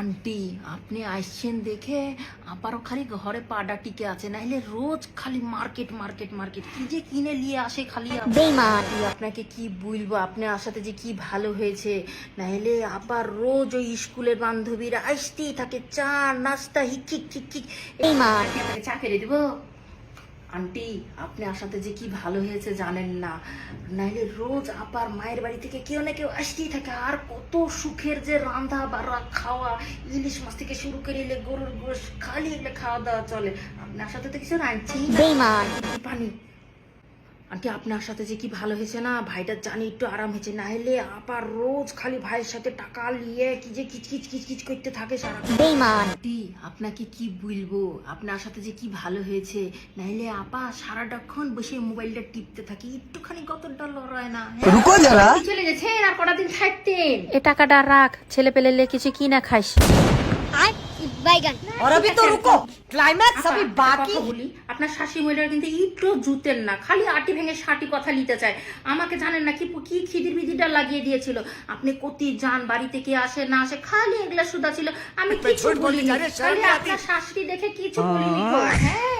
Aunty আপনি আসছেন দেখে আপারও খালি ঘরে পাডা টিকে আছে, নাইলে রোজ খালি মার্কেট মার্কেট মার্কেট কি যে কিনে নিয়ে আসে খালি। আন্টি আপনাকে কি বলবো, আপনি আসাতে যে কি ভালো হয়েছে, নাইলে আবার রোজ ওই স্কুলের বান্ধবীরা আসতেই থাকে, চা নাস্তা হিক হিক হিক। চা ফেলে দিব। আন্টি আপনি আসাতে যে কি ভালো হয়েছে জানেন না, নাইলে রোজ আপার মায়ের বাড়ি থেকে কেউ না কেউ আসতেই থাকে, আর কত সুখের যে রান্না বাড়া খাওয়া, ইলিশ মাছ থেকে শুরু করে এলে গরুর গোশ খালি এগুলো খাওয়া দাওয়া চলে। আপনি আসাতে তো কিছু রাঁধছি পানি। আন্টি আপনার সাথে যে কি ভালো হয়েছে না, ভাইটা জানি একটু আরাম হয়েছে, নাহলে আবার রোজ খালি ভাইয়ের সাথে টাকা নিয়ে কি যে কিচকিচ কিচকিচ করতে থাকে সারা। আন্টি আপনাকে কি বলবো, আপনার সাথে যে কি ভালো হয়েছে, নাহলে আপা সারাটাক্ষণ বসে মোবাইলটা টিপতে থাকি, একটুখানি কতটা লড়ায় না। চলে গেছেন আর কটা দিন থাকতেন। এ টাকাটা রাখ, ছেলে পেলে কিছু কিনা খাইস। और अभी तो रुको, क्लाइमैक्स अभी बाकी। বলি আপনার শাশি মহিলার কিন্তু একটু জুতেন না, খালি আটি ভেঙে ষাটি কথা নিতে চায়। আমাকে জানেন না কি কি খিদির বিদিটা লাগিয়ে দিয়েছিল, আপনি কতি যান বাড়িতে কে আসে না আসে, খালি এগুলা সুদা ছিল। আমি কিছু বলিনি, খালি আপনার শাশুড়ি দেখে কিছু বলিনি। হ্যাঁ